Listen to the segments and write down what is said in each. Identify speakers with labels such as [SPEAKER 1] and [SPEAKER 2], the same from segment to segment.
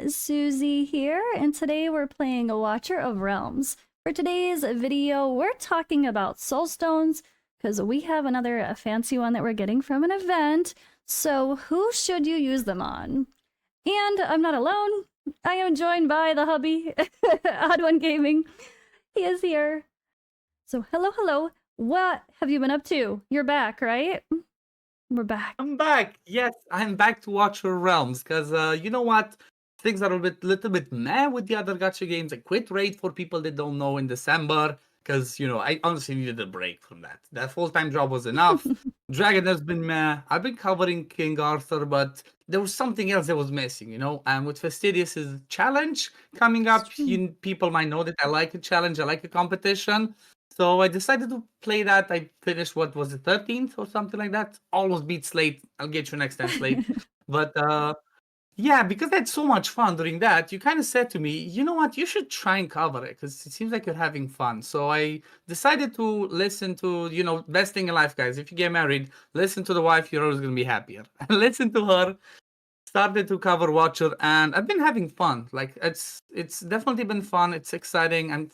[SPEAKER 1] Suzi here, and today we're playing a Watcher of Realms. For today's video, we're talking about Soulstones, because we have another fancy one that we're getting from an event. So who should you use them on? And I'm not alone. I am joined by the hubby, Odd One Gaming. He is here. So hello. What have you been up to? You're back, right? We're back.
[SPEAKER 2] I'm back. Yes, I'm back to Watcher Realms because you know what? Things are little bit meh with the other gacha games. I quit Raid for people that don't know in December because I honestly needed a break from that. That full-time job was enough. Dragon has been meh. I've been covering King Arthur, but there was something else that was missing, And with Fastidious' challenge coming up, people might know that I like a challenge, I like a competition. So I decided to play that. I finished, what was it, 13th or something like that? Almost beat Slate. I'll get you next time, Slate. But yeah, because I had so much fun during that, you kind of said to me, you know what, you should try and cover it because it seems like you're having fun. So I decided to listen to, best thing in life, guys. If you get married, listen to the wife, you're always going to be happier. Listen to her. Started to cover Watcher, and I've been having fun. Like it's definitely been fun. It's exciting. I'm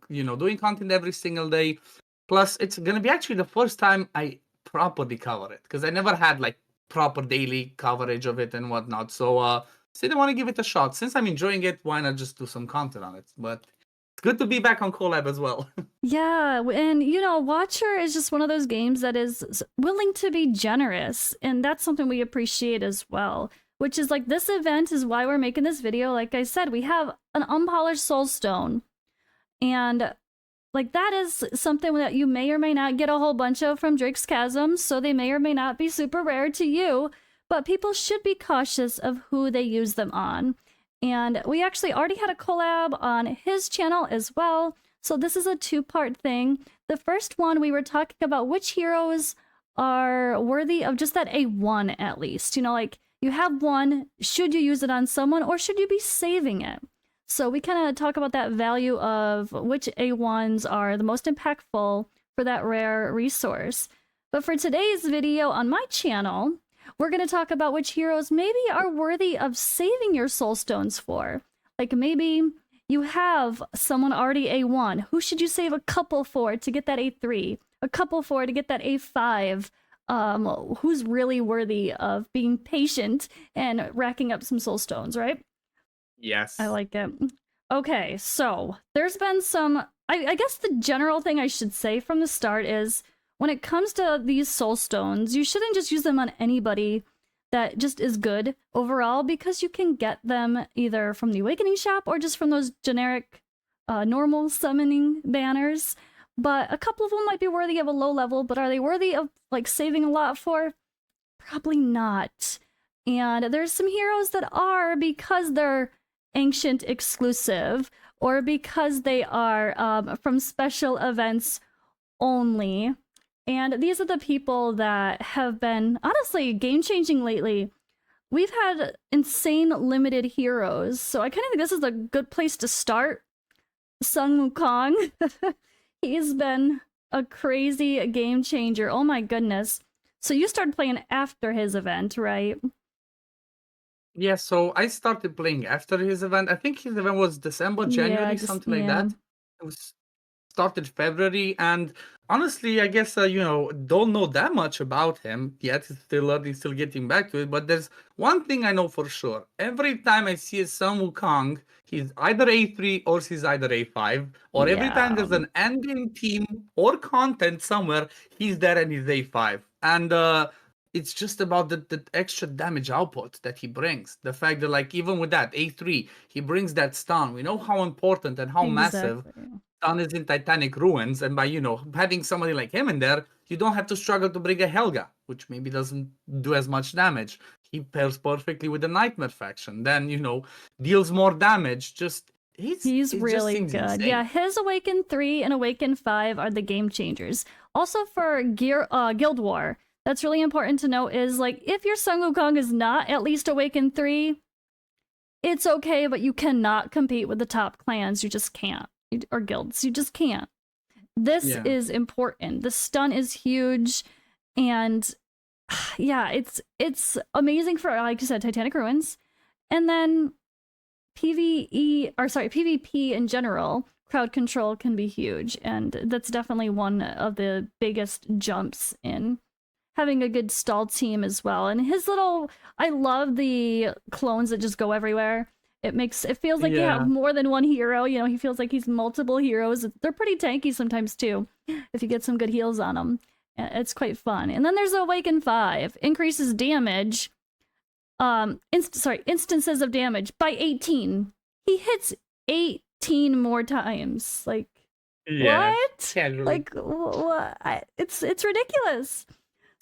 [SPEAKER 2] doing content every single day. Plus, it's gonna be actually the first time I properly cover it because I never had like proper daily coverage of it and whatnot. So said I want to give it a shot. Since I'm enjoying it, why not just do some content on it? But it's good to be back on collab as well.
[SPEAKER 1] Yeah, and Watcher is just one of those games that is willing to be generous, and that's something we appreciate as well. Which is like, this event is why we're making this video. Like I said, we have an unpolished soulstone, and like that is something that you may or may not get a whole bunch of from Drake's Chasm, so they may or may not be super rare to you, but people should be cautious of who they use them on. And we actually already had a collab on his channel as well. So this is a two-part thing. The first one, we were talking about which heroes are worthy of just that A1 at least. Like you have one, should you use it on someone or should you be saving it? So we kind of talk about that value of which A1s are the most impactful for that rare resource. But for today's video on my channel, we're going to talk about which heroes maybe are worthy of saving your soulstones for. Like maybe you have someone already A1. Who should you save a couple for to get that A3? A couple for to get that A5? Who's really worthy of being patient and racking up some soulstones, right?
[SPEAKER 2] Yes.
[SPEAKER 1] I like it. Okay, so there's been some... I guess the general thing I should say from the start is when it comes to these soulstones, you shouldn't just use them on anybody that just is good overall, because you can get them either from the Awakening shop or just from those generic normal summoning banners. But a couple of them might be worthy of a low level, but are they worthy of like saving a lot for? Probably not. And there's some heroes that are, because they're ancient exclusive or because they are from special events only. And these are the people that have been, honestly, game-changing lately. We've had insane limited heroes, so I kind of think this is a good place to start. Sun Wukong. He's been a crazy game-changer. Oh my goodness. So you started playing after his event, right?
[SPEAKER 2] Yeah, so I started playing after his event. I think his event was December, January, something like that. It was started February, and honestly, I guess don't know that much about him yet. It's still learning, still getting back to it. But there's one thing I know for sure: every time I see a Sun Wukong, he's either A3 or he's either A5. Or every time there's an endgame team or content somewhere, he's there and he's A5. And it's just about the extra damage output that he brings. The fact that, like, even with that A3, he brings that stun. We know how important and how massive stun is in Titanic Ruins, and by having somebody like him in there, you don't have to struggle to bring a Helga, which maybe doesn't do as much damage. He pairs perfectly with the Nightmare faction, then deals more damage. He's
[SPEAKER 1] really good. Insane. Yeah, his Awaken 3 and Awaken 5 are the game changers. Also for Guild War, that's really important to note is, like, if your Sun Wukong is not at least Awaken 3, it's okay, but you cannot compete with the top clans. You just can't. Or guilds. You just can't. This is important. The stun is huge, and yeah, it's amazing for, like you said, Titanic Ruins. And then PvP in general, crowd control can be huge, and that's definitely one of the biggest jumps in having a good stall team as well. And his little, I love the clones that just go everywhere. It feels like you have
[SPEAKER 2] Yeah.
[SPEAKER 1] more than one hero. You know, he feels like he's multiple heroes. They're pretty tanky sometimes too, if you get some good heals on them. It's quite fun. And then there's Awaken 5, increases damage. Instances of damage by 18. He hits 18 more times. Like,
[SPEAKER 2] Yeah.
[SPEAKER 1] what?
[SPEAKER 2] Casually.
[SPEAKER 1] Like, what? It's ridiculous.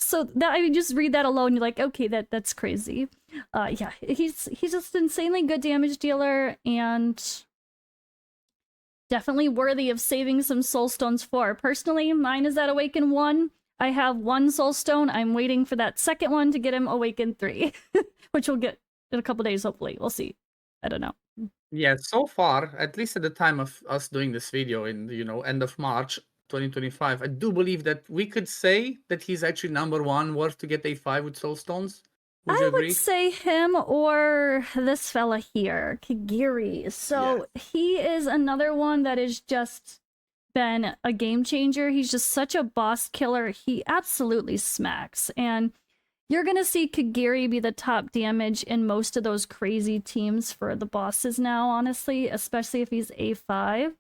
[SPEAKER 1] So that, I mean, just read that alone, you're like, okay, that's crazy. Yeah, he's just insanely good damage dealer, and definitely worthy of saving some soul stones for. Personally, mine is at Awaken 1. I have 1 soul stone. I'm waiting for that second one to get him Awaken 3, which we'll get in a couple days, hopefully. We'll see. I don't know.
[SPEAKER 2] Yeah, so far, at least at the time of us doing this video in, end of March 2025, I do believe that we could say that he's actually number 1 worth to get A5 with Soulstones. Would you
[SPEAKER 1] I would
[SPEAKER 2] agree?
[SPEAKER 1] say him or this fella here, Kagiri. So he is another one that has just been a game changer. He's just such a boss killer. He absolutely smacks. And you're going to see Kagiri be the top damage in most of those crazy teams for the bosses now, honestly, especially if he's A5.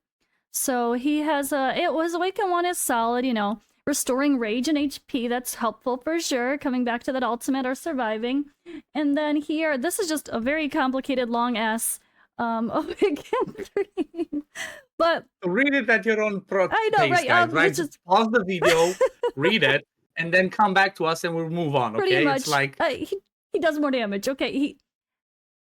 [SPEAKER 1] So he has it was Awaken 1 is solid, you know, restoring rage and HP. That's helpful for sure. Coming back to that ultimate or surviving. And then here, this is just a very complicated, long ass Awaken 3. But
[SPEAKER 2] Read it at your own
[SPEAKER 1] I know,
[SPEAKER 2] pace,
[SPEAKER 1] right?
[SPEAKER 2] guys, right?
[SPEAKER 1] It's just
[SPEAKER 2] Pause the video, read it, and then come back to us and we'll move on,
[SPEAKER 1] pretty
[SPEAKER 2] okay?
[SPEAKER 1] much.
[SPEAKER 2] It's like
[SPEAKER 1] He does more damage. Okay,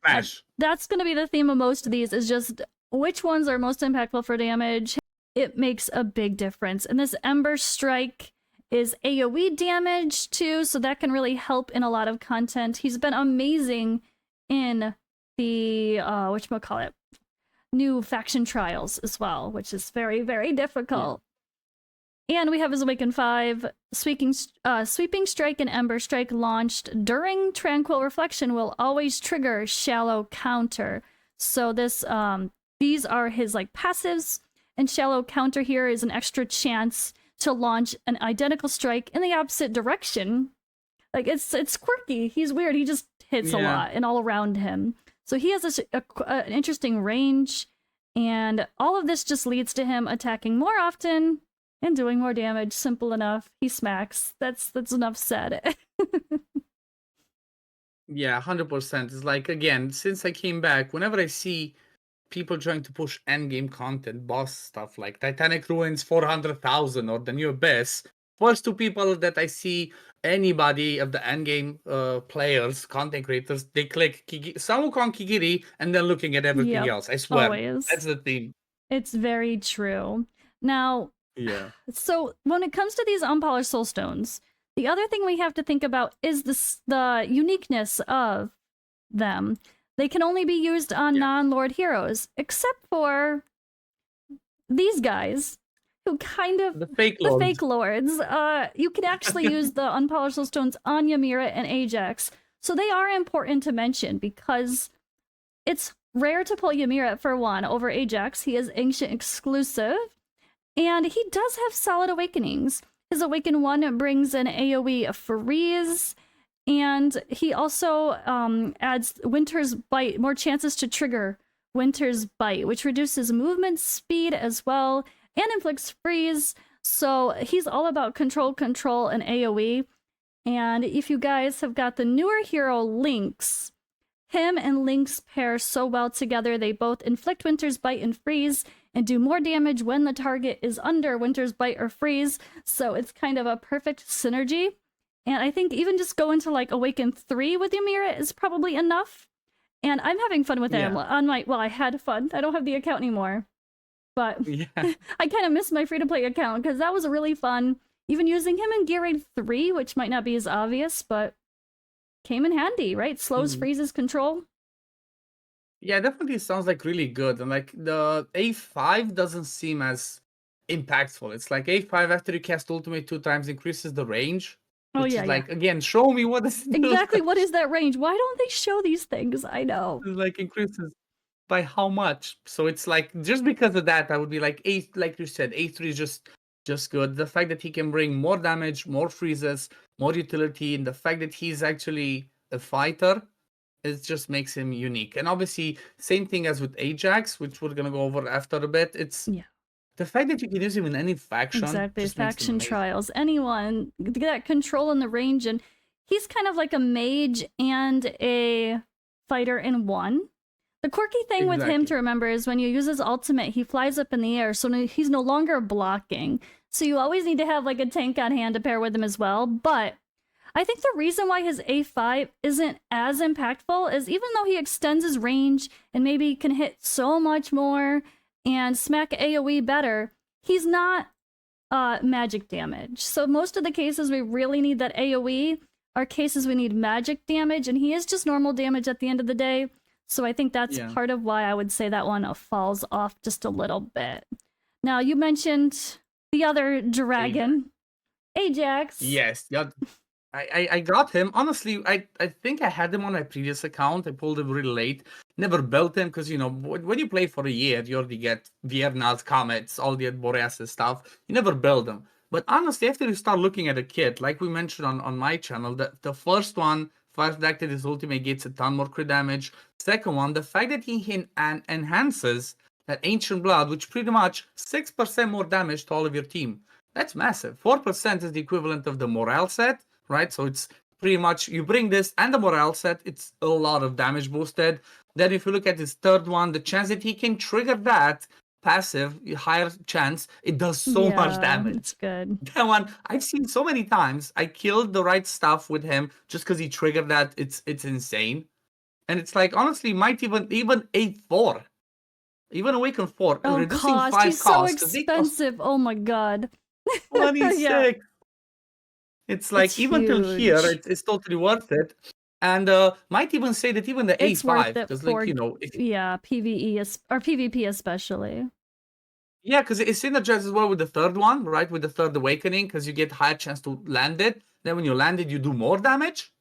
[SPEAKER 2] smash.
[SPEAKER 1] that's going to be the theme of most of these, is just which ones are most impactful for damage. It makes a big difference. And this Ember Strike is AoE damage too, so that can really help in a lot of content. He's been amazing in the whatchamacallit, new faction trials as well, which is very, very difficult. And we have his Awaken 5, Sweeping Strike and Ember Strike launched during Tranquil Reflection will always trigger Shallow Counter. So this, these are his like passives, and Shallow Counter here is an extra chance to launch an identical strike in the opposite direction. Like, it's quirky. He's weird. He just hits a lot and all around him. So he has an interesting range, and all of this just leads to him attacking more often and doing more damage. Simple enough. He smacks. That's enough said.
[SPEAKER 2] Yeah, 100%. It's like, again, since I came back, whenever I see people trying to push endgame content, boss stuff like Titanic Ruins 400,000 or the new Abyss, first 2 people that I see anybody of the endgame players, content creators, they click Samukon Kigiri and then looking at everything else. I swear.
[SPEAKER 1] Always.
[SPEAKER 2] That's the theme.
[SPEAKER 1] It's very true. Now,
[SPEAKER 2] yeah.
[SPEAKER 1] So when it comes to these unpolished soul stones, the other thing we have to think about is the uniqueness of them. They can only be used on non-lord heroes, except for these guys, who kind of
[SPEAKER 2] the fake
[SPEAKER 1] lords. You can actually use the unpolished soul stones on Ymira and Ajax, so they are important to mention because it's rare to pull Ymira for 1 over Ajax. He is ancient exclusive, and he does have solid awakenings. His Awaken 1 brings an AoE freeze, and he also adds Winter's Bite, more chances to trigger Winter's Bite, which reduces movement speed as well, and inflicts freeze. So he's all about control, and AoE. And if you guys have got the newer hero Lynx, him and Lynx pair so well together. They both inflict Winter's Bite and freeze, and do more damage when the target is under Winter's Bite or freeze. So it's kind of a perfect synergy. And I think even just going to like Awaken 3 with Ymira is probably enough. And I'm having fun with him on my, well, I had fun. I don't have the account anymore. But I kind of miss my free-to-play account because that was really fun. Even using him in Gear Raid 3, which might not be as obvious, but came in handy, right? Slows, freezes, control.
[SPEAKER 2] Yeah, definitely sounds like really good. And like the A5 doesn't seem as impactful. It's like A5 after you cast ultimate 2 times increases the range. Which is like, again, show me what is
[SPEAKER 1] exactly what is that range? Why don't they show these things? I know.
[SPEAKER 2] Like increases by how much? So it's like just because of that, I would be like A. Like you said, A3 is just good. The fact that he can bring more damage, more freezes, more utility, and the fact that he's actually a fighter, it just makes him unique. And obviously, same thing as with Ajax, which we're gonna go over after a bit. It's
[SPEAKER 1] Yeah.
[SPEAKER 2] the fact that you can use him in any faction
[SPEAKER 1] Exactly,
[SPEAKER 2] just makes him
[SPEAKER 1] faction
[SPEAKER 2] amazing.
[SPEAKER 1] trials. Anyone that control in the range, and he's kind of like a mage and a fighter in one. The quirky thing with him
[SPEAKER 2] Exactly.
[SPEAKER 1] to remember is when you use his ultimate, he flies up in the air, so he's no longer blocking. So you always need to have like a tank on hand to pair with him as well. But I think the reason why his A5 isn't as impactful is even though he extends his range and maybe can hit so much more and smack AoE better, he's not magic damage. So most of the cases we really need that AoE are cases we need magic damage, and he is just normal damage at the end of the day. So I think that's part of why I would say that one falls off just a little bit. Now, you mentioned the other dragon, Ajax.
[SPEAKER 2] Yes, yeah. I got him. Honestly, I think I had him on my previous account. I pulled him really late. Never built him because, you know, when you play for a year, you already get Viernas, Comets, all the Boreas stuff. You never build them. But honestly, after you start looking at a kit, like we mentioned on my channel, the first one, first acted his ultimate gets a ton more crit damage. Second one, the fact that he enhances that Ancient Blood, which pretty much 6% more damage to all of your team. That's massive. 4% is the equivalent of the Morale set, right? So it's pretty much, you bring this and the Morale set, it's a lot of damage boosted. Then if you look at his third one, the chance that he can trigger that passive, higher chance, it does so much damage.
[SPEAKER 1] It's good.
[SPEAKER 2] That one, I've seen so many times. I killed the right stuff with him just because he triggered that. It's insane. And it's like, honestly, might even 8-4. Even Awaken 4.
[SPEAKER 1] Oh,
[SPEAKER 2] reducing
[SPEAKER 1] cost.
[SPEAKER 2] 5
[SPEAKER 1] He's
[SPEAKER 2] costs.
[SPEAKER 1] so expensive. Oh my god.
[SPEAKER 2] 26.
[SPEAKER 1] Yeah.
[SPEAKER 2] It's like,
[SPEAKER 1] It's
[SPEAKER 2] even till here,
[SPEAKER 1] huge.
[SPEAKER 2] it's totally worth it. And might even say that even the
[SPEAKER 1] It's
[SPEAKER 2] A5,
[SPEAKER 1] worth it
[SPEAKER 2] because,
[SPEAKER 1] for,
[SPEAKER 2] like, you know, if
[SPEAKER 1] PvE or PvP especially.
[SPEAKER 2] yeah, because it synergizes as well with the third one, right? With the third awakening, because you get higher chance to land it. Then when you land it, you do more damage.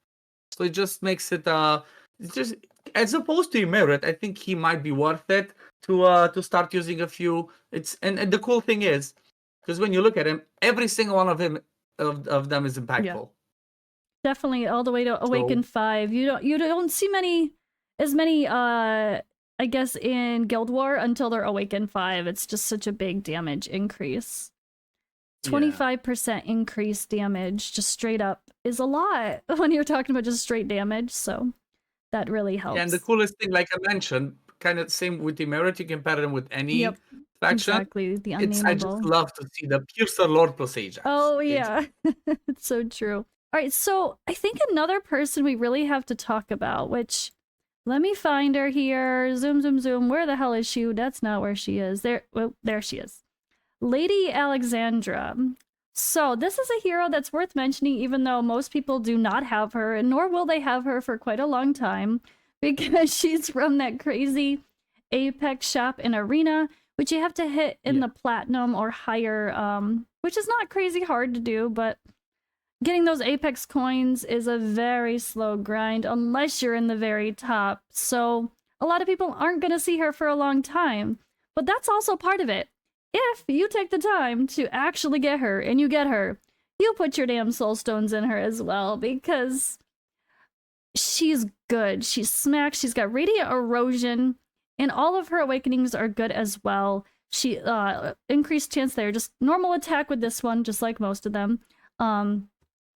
[SPEAKER 2] So it just makes it it's just, as opposed to Merit, I think he might be worth it to start using a few. It's and the cool thing is, because when you look at him, every single one of them is impactful.
[SPEAKER 1] Yeah. Definitely all the way to Awaken 5. You don't see as many I guess in Guild War until they're Awaken 5. It's just such a big damage increase. 25% increase damage just straight up is a lot when you're talking about just straight damage, so that really helps.
[SPEAKER 2] Yeah, and the coolest thing, like I mentioned, kind of same with the Merit, you can pair them with any faction.
[SPEAKER 1] Exactly, the unnameable.
[SPEAKER 2] I just love to see the Piercer Lord plus Ajax.
[SPEAKER 1] Oh yeah, it's so true. All right, so I think another person we really have to talk about, which, let me find her here. Zoom, zoom, zoom. Where the hell is she? That's not where she is. There she is. Lady Alexandra. So this is a hero that's worth mentioning, even though most people do not have her, and nor will they have her for quite a long time, because she's from that crazy Apex shop in Arena, which you have to hit in the platinum or higher, which is not crazy hard to do, but getting those Apex coins is a very slow grind unless you're in the very top. So a lot of people aren't going to see her for a long time, but that's also part of it. If you take the time to actually get her and you get her, you put your damn soulstones in her as well, because she's good. She's smacked. She's got radiant erosion, and all of her awakenings are good as well. She increased chance there. Just normal attack with this one, just like most of them.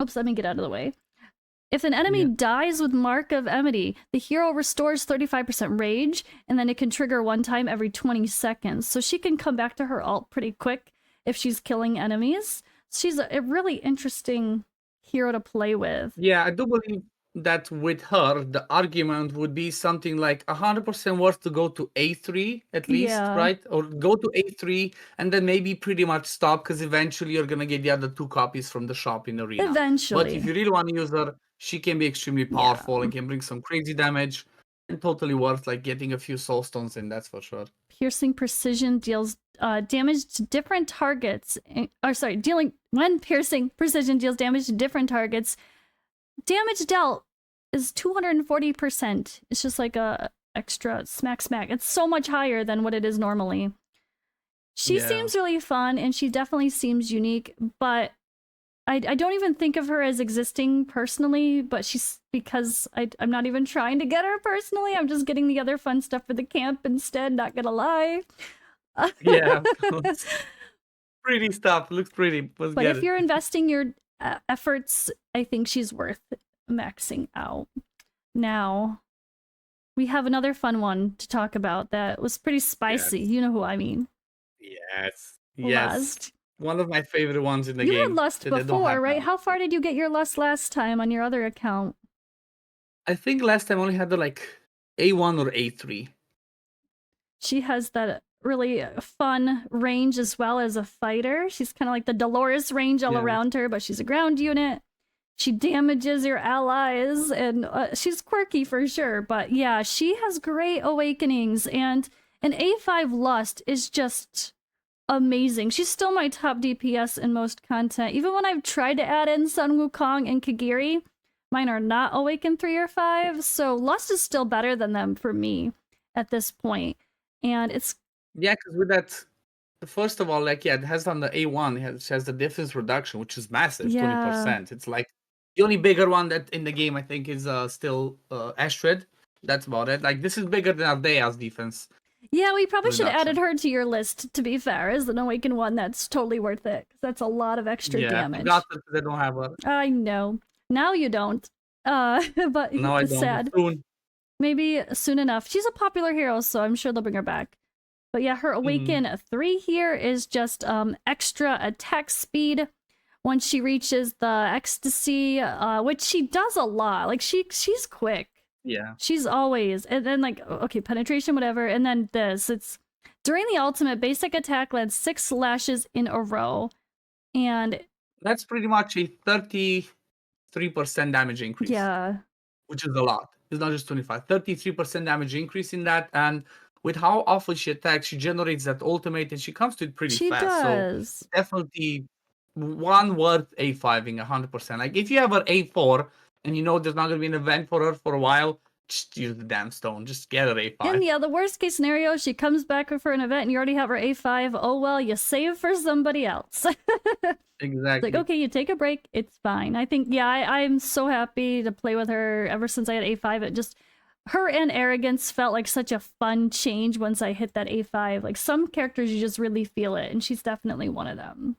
[SPEAKER 1] Oops, let me get out of the way. If an enemy dies with Mark of Enmity, the hero restores 35% rage, and then it can trigger one time every 20 seconds. So she can come back to her ult pretty quick if she's killing enemies. She's a really interesting hero to play with.
[SPEAKER 2] Yeah, I do believe that with her, the argument would be something like 100% worth to go to A3 at least, right? Or go to A3 and then maybe pretty much stop, because eventually you're going to get the other 2 copies from the shop in Arena.
[SPEAKER 1] Eventually.
[SPEAKER 2] But if you really want to use her, she can be extremely powerful and can bring some crazy damage, and totally worth like getting a few soulstones in, that's for sure.
[SPEAKER 1] Piercing precision deals damage to different targets. When piercing precision deals damage to different targets, damage dealt is 240%. It's just like a extra smack smack. It's so much higher than what it is normally. She
[SPEAKER 2] Yeah.
[SPEAKER 1] seems really fun, and she definitely seems unique, but I don't even think of her as existing personally, but she's because I'm not even trying to get her personally. I'm just getting the other fun stuff for the camp instead, not gonna lie.
[SPEAKER 2] Yeah, of course. Pretty stuff. Looks pretty. Let's
[SPEAKER 1] But
[SPEAKER 2] get
[SPEAKER 1] if
[SPEAKER 2] it.
[SPEAKER 1] you're investing your efforts, I think she's worth maxing out. Now, we have another fun one to talk about that was pretty spicy.
[SPEAKER 2] Yes.
[SPEAKER 1] You know who I mean.
[SPEAKER 2] Yes. Yes.
[SPEAKER 1] Lust.
[SPEAKER 2] One of my favorite ones in the
[SPEAKER 1] You had
[SPEAKER 2] game
[SPEAKER 1] Lust
[SPEAKER 2] that they don't
[SPEAKER 1] before,
[SPEAKER 2] have
[SPEAKER 1] right?
[SPEAKER 2] now.
[SPEAKER 1] How far did you get your Lust last time on your other account?
[SPEAKER 2] I think last time I only had the like A1 or A3.
[SPEAKER 1] She has that really fun range as well as a fighter. She's kind of like the Dolores range all
[SPEAKER 2] Yeah.
[SPEAKER 1] around her, but she's a ground unit. She damages your allies, and she's quirky for sure. But yeah, she has great awakenings, and an A5 Lust is just amazing. She's still my top DPS in most content. Even when I've tried to add in Sun Wukong and Kagiri, mine are not Awaken 3 or 5, so Lust is still better than them for me at this point. And it's
[SPEAKER 2] Yeah, because with that, first of all, like, yeah, it has on the A1, it has the difference reduction, which is massive,
[SPEAKER 1] yeah.
[SPEAKER 2] 20%. It's like the only bigger one that in the game, I think, is still Astrid. That's about it. Like, this is bigger than Aldea's defense
[SPEAKER 1] Yeah, we probably should have added
[SPEAKER 2] reduction.
[SPEAKER 1] her to your list, to be fair, as an Awaken one. That's totally worth it, because that's a lot of extra
[SPEAKER 2] Yeah, I
[SPEAKER 1] damage.
[SPEAKER 2] forgot that they don't have a.
[SPEAKER 1] I know. Now you don't. But
[SPEAKER 2] Now I
[SPEAKER 1] it's
[SPEAKER 2] don't, but
[SPEAKER 1] sad.
[SPEAKER 2] soon.
[SPEAKER 1] Maybe soon enough. She's a popular hero, so I'm sure they'll bring her back. But yeah, her
[SPEAKER 2] Mhm.
[SPEAKER 1] Awaken 3 here is just extra attack speed once she reaches the ecstasy, which she does a lot. Like she's quick.
[SPEAKER 2] Yeah.
[SPEAKER 1] She's always, and then like okay, penetration, whatever, and then this. It's during the ultimate basic attack lands 6 slashes in a row, and
[SPEAKER 2] That's pretty much a 33% damage increase,
[SPEAKER 1] yeah,
[SPEAKER 2] which is a lot. It's not just 25. 33% damage increase in that, and with how often she attacks, she generates that ultimate, and she comes to it pretty
[SPEAKER 1] she
[SPEAKER 2] fast. So
[SPEAKER 1] does.
[SPEAKER 2] definitely one worth A5ing 100%. Like if you have an A4 and you know there's not gonna be an event for her for a while, just use the damn stone. Just get her
[SPEAKER 1] And
[SPEAKER 2] A5.
[SPEAKER 1] yeah, the worst case scenario, she comes back for an event and you already have her A5. Oh well, you save for somebody else. Like,
[SPEAKER 2] Exactly.
[SPEAKER 1] okay, you take a break, it's fine. I think, yeah, I'm so happy to play with her ever since I had A5. It just, her and Arrogance felt like such a fun change once I hit that A5. Like, some characters, you just really feel it, and she's definitely one of them.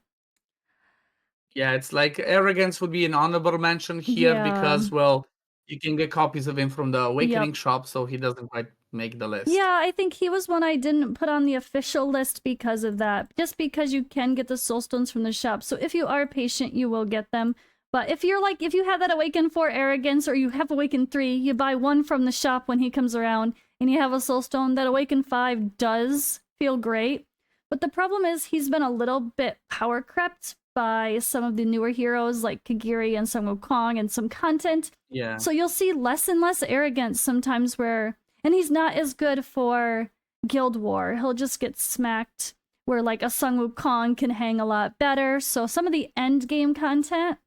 [SPEAKER 2] Yeah, it's like Arrogance would be an honorable mention here
[SPEAKER 1] Yeah.
[SPEAKER 2] because, well, you can get copies of him from the
[SPEAKER 1] Yep.
[SPEAKER 2] Awakening shop, so he doesn't quite make the list.
[SPEAKER 1] Yeah, I think he was one I didn't put on the official list because of that. Just because you can get the soulstones from the shop. So if you are patient, you will get them. But if you're like, if you have that Awaken 4 Arrogance or you have Awaken 3, you buy one from the shop when he comes around and you have a soulstone, that Awaken 5 does feel great. But the problem is he's been a little bit power crept by some of the newer heroes like Kagiri and Sun Wukong and some content.
[SPEAKER 2] Yeah.
[SPEAKER 1] So you'll see less and less Arrogance sometimes where, and he's not as good for Guild War. He'll just get smacked where like a Sun Wukong can hang a lot better. So some of the end game content,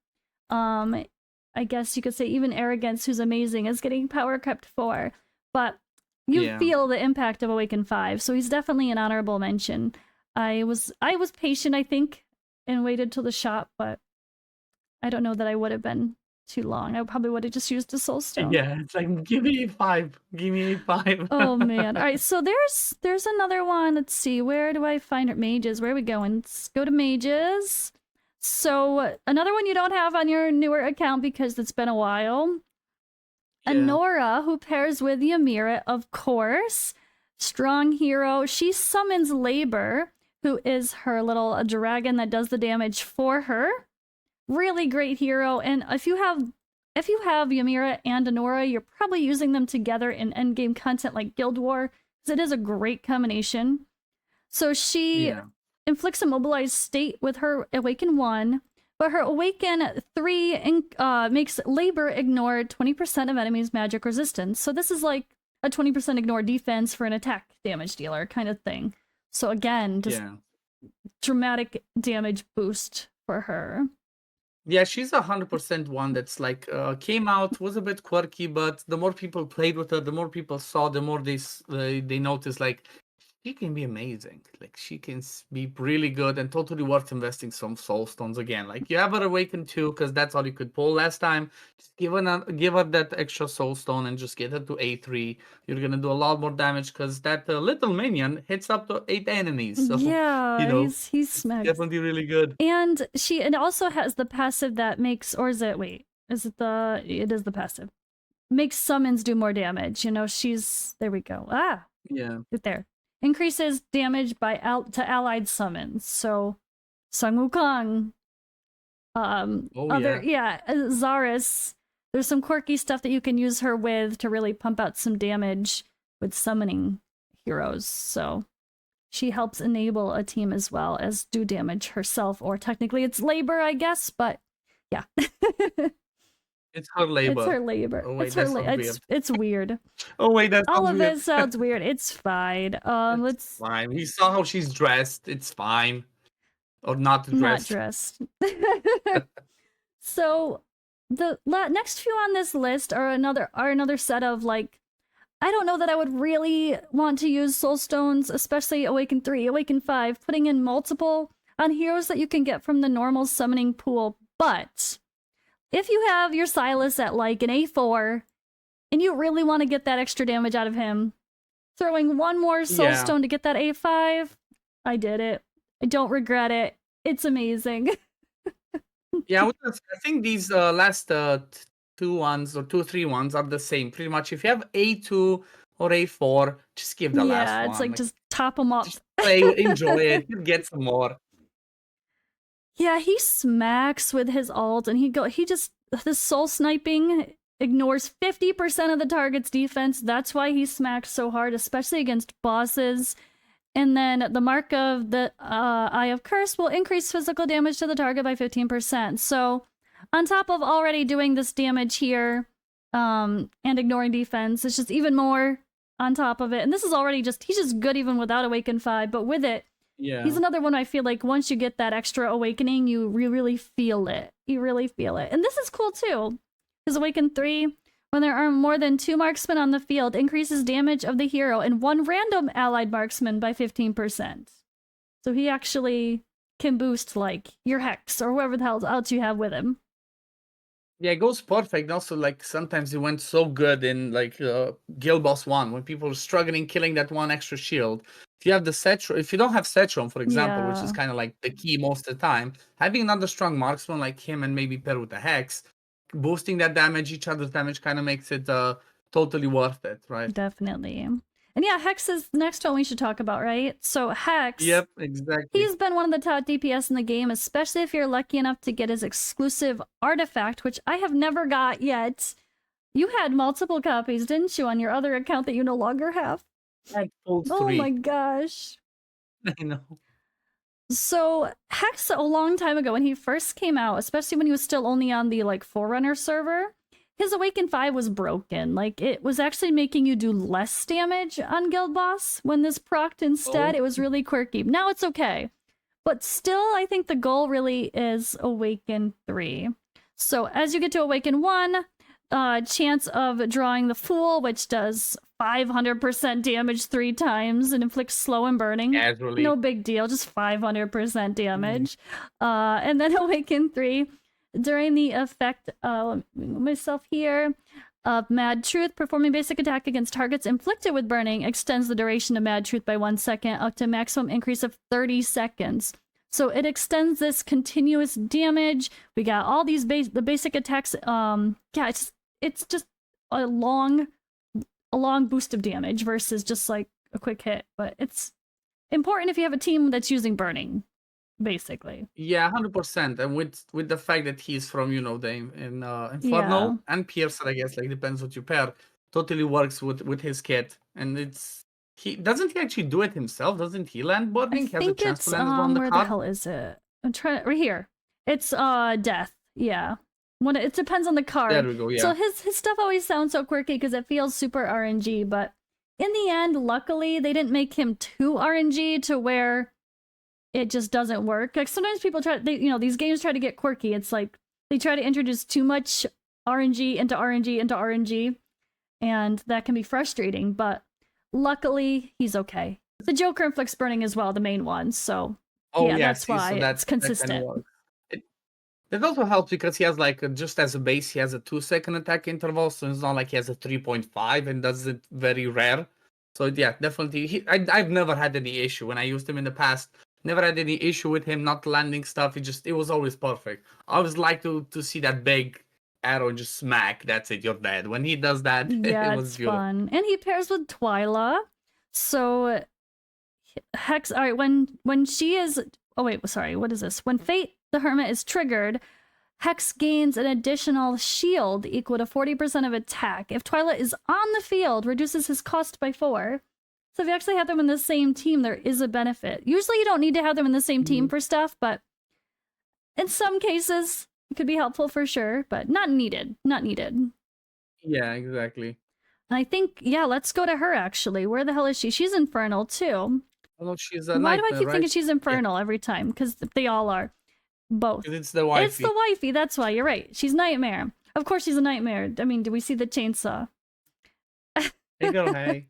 [SPEAKER 1] I guess you could say even Arrogance, who's amazing, is getting power crept for. But you
[SPEAKER 2] Yeah.
[SPEAKER 1] feel the impact of Awaken 5. So he's definitely an honorable mention. I was patient, I think, and waited till the shop, but I don't know that I would have been too long. I probably would have just used a soulstone.
[SPEAKER 2] Yeah, it's like, give me A5. Give me A5.
[SPEAKER 1] Oh man. All right, so there's another one. Let's see. Where do I find it? Mages. Where are we going? Let's go to mages. So another one you don't have on your newer account because it's been a while.
[SPEAKER 2] Yeah.
[SPEAKER 1] Anora, who pairs with Ymira, of course. Strong hero. She summons Labor, who is her little dragon that does the damage for her. Really great hero. And if you have Ymira and Anora, you're probably using them together in endgame content like Guild War, because it is a great combination. So she
[SPEAKER 2] Yeah.
[SPEAKER 1] inflicts a mobilized state with her Awaken 1, but her Awaken 3 makes Labor ignore 20% of enemies' magic resistance. So this is like a 20% ignore defense for an attack damage dealer kind of thing. So again, just
[SPEAKER 2] Yeah.
[SPEAKER 1] dramatic damage boost for her.
[SPEAKER 2] Yeah, she's 100% one that's like came out, was a bit quirky, but the more people played with her, the more people saw, the more they noticed like she can be amazing. Like she can be really good and totally worth investing some soul stones again. Like you have her awaken too, because that's all you could pull last time. Just give her that extra soul stone and just get her to A3. You're gonna do a lot more damage because that little minion hits up to 8 enemies. So you
[SPEAKER 1] Yeah,
[SPEAKER 2] know
[SPEAKER 1] he's
[SPEAKER 2] it's
[SPEAKER 1] smacks.
[SPEAKER 2] definitely really good.
[SPEAKER 1] And it also has the passive that makes, or is it, wait, is it it is the passive. Makes summons do more damage. You know, there we go. Ah,
[SPEAKER 2] Yeah.
[SPEAKER 1] right there. Increases damage to allied summons. So, Sun Wukong,
[SPEAKER 2] Oh yeah.
[SPEAKER 1] Zaris. There's some quirky stuff that you can use her with to really pump out some damage with summoning heroes. So, she helps enable a team as well as do damage herself, or technically it's labor, I guess, but yeah.
[SPEAKER 2] It's her
[SPEAKER 1] It's
[SPEAKER 2] labor.
[SPEAKER 1] her labor.
[SPEAKER 2] Oh wait, that sounds weird.
[SPEAKER 1] It's weird.
[SPEAKER 2] Oh wait, that
[SPEAKER 1] All
[SPEAKER 2] sounds
[SPEAKER 1] of
[SPEAKER 2] weird.
[SPEAKER 1] it sounds weird. It's fine.
[SPEAKER 2] It's
[SPEAKER 1] Let's
[SPEAKER 2] fine. We saw how she's dressed. It's fine. Or not
[SPEAKER 1] not
[SPEAKER 2] dressed.
[SPEAKER 1] dressed. So the next few on this list are another set of like, I don't know that I would really want to use soul stones, especially Awaken 3, Awaken 5, putting in multiple on heroes that you can get from the normal summoning pool. But if you have your Silas at like an A4 and you really want to get that extra damage out of him, throwing one more soul stone to get that A5, I did it. I don't regret it. It's amazing.
[SPEAKER 2] Yeah, I think these last two ones or 2, 3 ones are the same. Pretty much, if you have A2 or A4, just give the last one.
[SPEAKER 1] Yeah, it's like just top them up.
[SPEAKER 2] Just play, enjoy it, you get some more.
[SPEAKER 1] Yeah, he smacks with his ult, and the soul sniping ignores 50% of the target's defense. That's why he smacks so hard, especially against bosses. And then the mark of the Eye of Curse will increase physical damage to the target by 15%. So, on top of already doing this damage here, and ignoring defense, it's just even more on top of it. And this is already he's just good even without Awaken 5, but with it, he's another one I feel like once you get that extra awakening, you really feel it. You really feel it. And this is cool too. Because Awaken 3, when there are more than 2 marksmen on the field, increases damage of the hero and 1 random allied marksman by 15%. So he actually can boost like your Hex or whoever the hell else you have with him.
[SPEAKER 2] Yeah, it goes perfect. Also, like sometimes it went so good in like Guild Boss 1 when people were struggling killing that one extra shield. If you have the Cetron, if you don't have Cetron, for example, which is kind of like the key most of the time, having another strong marksman like him and maybe pair with a Hex, boosting that damage, each other's damage, kind of makes it totally worth it, right?
[SPEAKER 1] Definitely. And yeah, Hex is the next one we should talk about, right? So Hex.
[SPEAKER 2] Yep, exactly.
[SPEAKER 1] He's been one of the top DPS in the game, especially if you're lucky enough to get his exclusive artifact, which I have never got yet. You had multiple copies, didn't you, on your other account that you no longer have? Oh my gosh.
[SPEAKER 2] I know.
[SPEAKER 1] So Hex, a long time ago when he first came out, especially when he was still only on the like Forerunner server, his Awaken 5 was broken. Like, it was actually making you do less damage on Guild Boss when this procced instead. It was really quirky. Now it's okay. But still, I think the goal really is Awaken 3. So as you get to Awaken 1, chance of drawing the Fool, which does 500% damage 3 times and inflicts slow and burning.
[SPEAKER 2] Casually.
[SPEAKER 1] No big deal, just 500% damage. And then Awaken 3, during the effect, myself here, of Mad Truth, performing basic attack against targets inflicted with burning extends the duration of Mad Truth by 1 second, up to maximum increase of 30 seconds. So it extends this continuous damage. We got all these the basic attacks. Yeah, it's just a long boost of damage versus just like a quick hit. But it's important if you have a team that's using burning, basically.
[SPEAKER 2] Yeah, 100%. And with the fact that he's from, you know, the Inferno and Piercer, I guess, like depends what you pair, totally works with his kit. And he actually do it himself? Doesn't he land burning?
[SPEAKER 1] I think it's where the hell is it? I'm trying right here. It's death. Yeah. It depends on the card.
[SPEAKER 2] There we go, yeah.
[SPEAKER 1] So his stuff always sounds so quirky because it feels super RNG, but in the end, luckily, they didn't make him too RNG to where it just doesn't work. Like sometimes people these games try to get quirky. It's like they try to introduce too much RNG into RNG into RNG, and that can be frustrating, but luckily he's okay. The Joker inflicts burning as well, the main one, so
[SPEAKER 2] Oh
[SPEAKER 1] yeah,
[SPEAKER 2] yeah,
[SPEAKER 1] that's
[SPEAKER 2] see,
[SPEAKER 1] why
[SPEAKER 2] so
[SPEAKER 1] it's
[SPEAKER 2] that kind of
[SPEAKER 1] consistent.
[SPEAKER 2] works. That also helps because he has like just as a base, he has a 2-second attack interval, so it's not like he has a 3.5 and does it very rare. So yeah, definitely. I've never had any issue when I used him in the past. Never had any issue with him not landing stuff. It was always perfect. I always like to see that big arrow just smack. That's it, you're dead. When he does that, it
[SPEAKER 1] Yeah,
[SPEAKER 2] was
[SPEAKER 1] it's
[SPEAKER 2] beautiful.
[SPEAKER 1] fun. And he pairs with Twyla. So Hex, all right, when she is, oh wait, sorry, what is this? When Fate the Hermit is triggered, Hex gains an additional shield equal to 40% of attack. If Twyla is on the field, reduces his cost by 4. So if you actually have them in the same team, there is a benefit. Usually you don't need to have them in the same team for stuff, but in some cases it could be helpful for sure, but not needed. Not needed.
[SPEAKER 2] Yeah, exactly.
[SPEAKER 1] And I think, yeah, let's go to her actually. Where the hell is she? She's Infernal too.
[SPEAKER 2] Well, she's a
[SPEAKER 1] Why do I
[SPEAKER 2] nightmare,
[SPEAKER 1] keep
[SPEAKER 2] right?
[SPEAKER 1] thinking she's Infernal every time? Because they all are. Both.
[SPEAKER 2] Because it's the
[SPEAKER 1] It's the
[SPEAKER 2] wifey.
[SPEAKER 1] wifey, that's why. You're right. She's Nightmare. Of course she's a nightmare. I mean, do we see the chainsaw?
[SPEAKER 2] Hey girl, hey.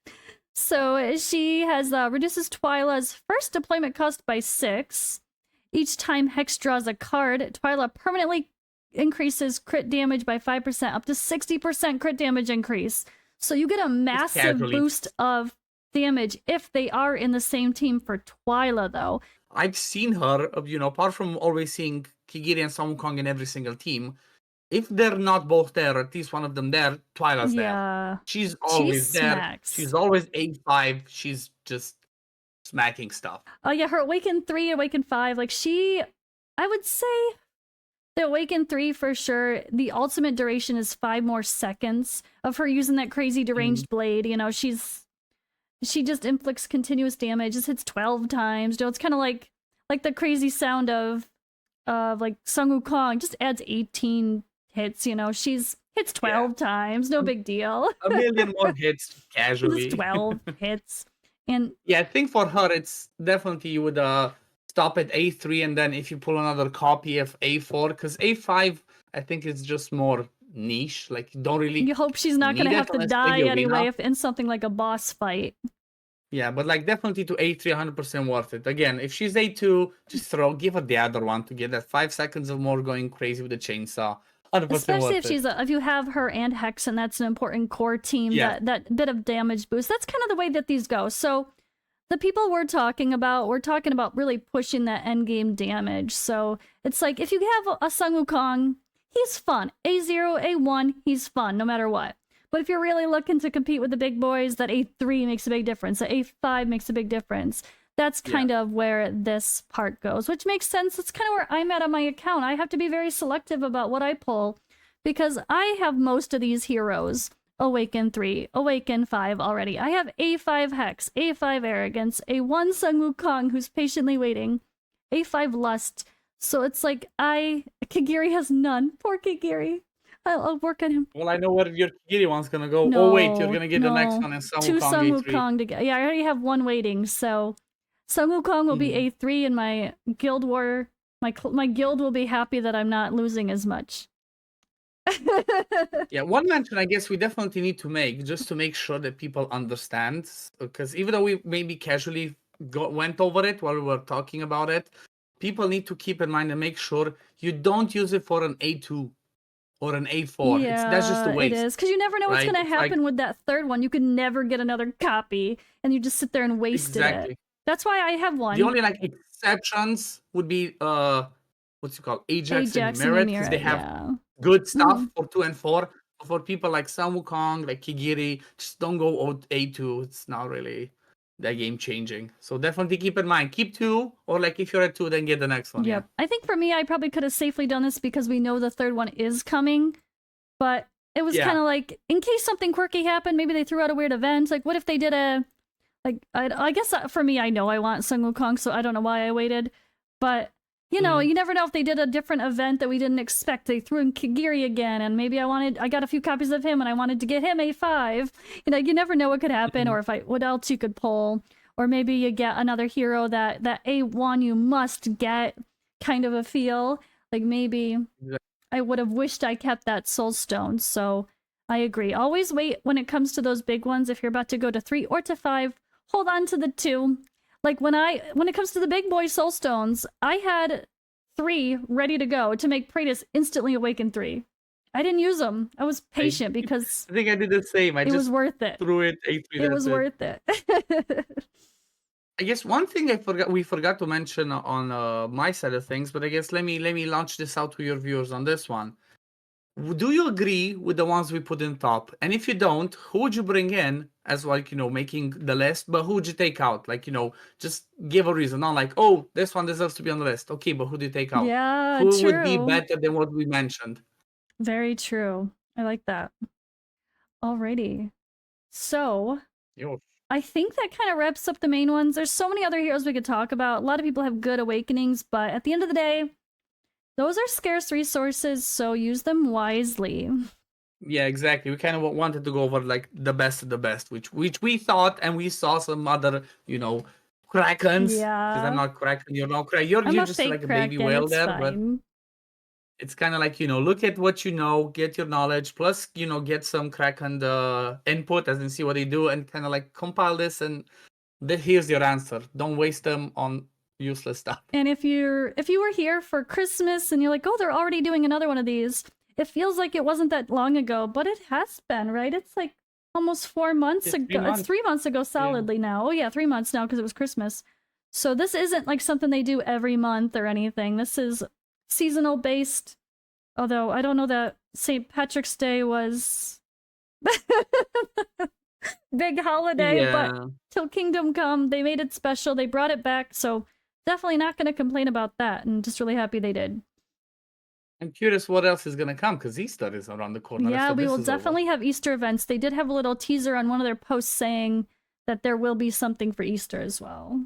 [SPEAKER 1] So she has reduces Twyla's first deployment cost by 6. Each time Hex draws a card, Twyla permanently increases crit damage by 5%, up to 60% crit damage increase. So you get a massive boost of damage if they are in the same team for Twyla, though.
[SPEAKER 2] I've seen her, apart from always seeing Kigiri and Sun Wukong in every single team, if they're not both there, or at least one of them there, Twyla's there. She's always there.
[SPEAKER 1] Smacks.
[SPEAKER 2] She's always 8-5. She's just smacking stuff.
[SPEAKER 1] Oh yeah, her Awaken 3, Awaken 5, like I would say the Awaken 3 for sure, the ultimate duration is 5 more seconds of her using that crazy deranged blade. She just inflicts continuous damage. Just hits 12 times. It's kind of like the crazy sound of like Sun Wukong. Just adds 18 hits. She's hits 12 times. No big deal.
[SPEAKER 2] A million more hits casually.
[SPEAKER 1] Just 12 hits. And
[SPEAKER 2] yeah, I think for her it's definitely you would stop at A3 and then if you pull another copy of A4, because A5 I think is just more niche. Like you don't really.
[SPEAKER 1] You hope she's not gonna have to die anyway if in something like a boss fight.
[SPEAKER 2] Yeah, but like definitely to A3, 100% worth it. Again, if she's A2, just give her the other one to get that 5 seconds of more going crazy with the chainsaw. 100%
[SPEAKER 1] Especially
[SPEAKER 2] worth
[SPEAKER 1] if you have her and Hex, and that's an important core team. Yeah. That bit of damage boost. That's kind of the way that these go. So the people we're talking about really pushing that end game damage. So it's like if you have a Sun Wukong, he's fun. A0, A1, he's fun no matter what. But if you're really looking to compete with the big boys, that A3 makes a big difference. That A5 makes a big difference. That's kind of where this part goes, which makes sense. It's kind of where I'm at on my account. I have to be very selective about what I pull because I have most of these heroes. Awaken 3, Awaken 5 already. I have A5 Hex, A5 Arrogance, A1 Sun Wukong who's patiently waiting, A5 Lust. So it's like Kigiri has none. Poor Kigiri. I'll work on him.
[SPEAKER 2] Well, I know where your Kigiri one's gonna go. No, oh wait, you're gonna get the next one and Sun Wukong
[SPEAKER 1] 2 Sun Wukong together. Yeah, I already have one waiting, so Sun Wukong will be A3 and my guild war, my guild will be happy that I'm not losing as much.
[SPEAKER 2] Yeah, one mention I guess we definitely need to make just to make sure that people understand, because even though we maybe casually went over it while we were talking about it, people need to keep in mind and make sure you don't use it for an A2 or an A4.
[SPEAKER 1] Yeah,
[SPEAKER 2] that's just a waste.
[SPEAKER 1] It is, because you never know what's going to happen with that third one. You could never get another copy, and you just sit there and waste it. That's why I have one.
[SPEAKER 2] The only exceptions would be what's it called, Ajax and Merit, because they have good stuff for 2 and 4. For people like Sun Wukong, like Kigiri, just don't go A2. It's not really that game changing. So definitely keep in mind, keep 2, or like if you're at 2, then get the next one.
[SPEAKER 1] Yep. I think for me, I probably could have safely done this because we know the third one is coming, but it was kind of like, in case something quirky happened, maybe they threw out a weird event. Like, what if they did I guess for me, I know I want Sun Wukong, so I don't know why I waited, but you know, you never know if they did a different event that we didn't expect. They threw in Kigiri again, and maybe I got a few copies of him, and I wanted to get him A5. You never know what could happen, or what else you could pull, or maybe you get another hero that A1 you must get, kind of a feel. Like maybe I would have wished I kept that soul stone. So I agree. Always wait when it comes to those big ones. If you're about to go to 3 or to 5, hold on to the 2. Like when it comes to the big boy soul stones, I had 3 ready to go to make Praetus instantly awaken 3. I didn't use them. I was patient because
[SPEAKER 2] I think I did the same. I
[SPEAKER 1] it
[SPEAKER 2] just
[SPEAKER 1] was worth it.
[SPEAKER 2] threw it, ate three.
[SPEAKER 1] It was worth it.
[SPEAKER 2] I guess one thing we forgot to mention on my side of things, but I guess let me launch this out to your viewers on this one. Do you agree with the ones we put in top? And if you don't, who would you bring in as like, making the list, but who would you take out? Like, just give a reason. Not like, oh, this one deserves to be on the list. Okay, but who do you take out?
[SPEAKER 1] Yeah,
[SPEAKER 2] Who would be
[SPEAKER 1] true.
[SPEAKER 2] better than what we mentioned?
[SPEAKER 1] Very true. I like that. Alrighty. So,
[SPEAKER 2] Yo.
[SPEAKER 1] I think that kind of wraps up the main ones. There's so many other heroes we could talk about. A lot of people have good awakenings, but at the end of the day, those are scarce resources, so use them wisely.
[SPEAKER 2] Yeah, exactly. We kind of wanted to go over like the best of the best, which we thought, and we saw some other, Krakens.
[SPEAKER 1] Yeah.
[SPEAKER 2] Because I'm not Kraken, you're not Kraken. You're
[SPEAKER 1] I'm a
[SPEAKER 2] just
[SPEAKER 1] fake
[SPEAKER 2] like a baby
[SPEAKER 1] Kraken,
[SPEAKER 2] whale
[SPEAKER 1] it's
[SPEAKER 2] there,
[SPEAKER 1] fine.
[SPEAKER 2] but it's kind of like, look at what you know, get your knowledge, plus, get some Kraken input as in see what they do, and kind of like compile this, and here's your answer. Don't waste them on useless stuff.
[SPEAKER 1] And if you were here for Christmas and you're like, oh, they're already doing another one of these, it feels like it wasn't that long ago, but it has been, right? It's like almost 4 months ago. It's 3 months ago solidly now. Oh yeah, 3 months now because it was Christmas. So this isn't like something they do every month or anything. This is seasonal based. Although I don't know that St. Patrick's Day was big holiday, but till Kingdom Come, they made it special. They brought it back, so definitely not going to complain about that, and just really happy they did.
[SPEAKER 2] I'm curious what else is going to come, because Easter is around the corner.
[SPEAKER 1] Yeah, we will definitely have Easter events. They did have a little teaser on one of their posts saying that there will be something for Easter as well.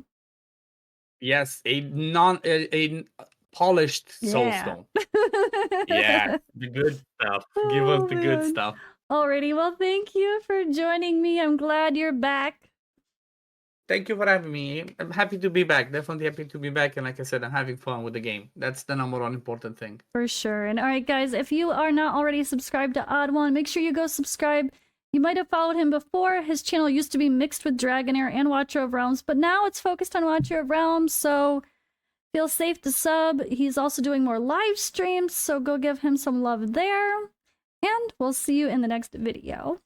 [SPEAKER 2] Yes, a polished soulstone. Yeah, the good stuff. Give us the good stuff.
[SPEAKER 1] Alrighty, well, thank you for joining me. I'm glad you're back.
[SPEAKER 2] Thank you for having me. I'm happy to be back. Definitely happy to be back. And like I said, I'm having fun with the game. That's the number one important thing.
[SPEAKER 1] For sure. And all right, guys, if you are not already subscribed to Odd One, make sure you go subscribe. You might have followed him before. His channel used to be mixed with Dragonair and Watcher of Realms, but now it's focused on Watcher of Realms, so feel safe to sub. He's also doing more live streams, so go give him some love there. And we'll see you in the next video.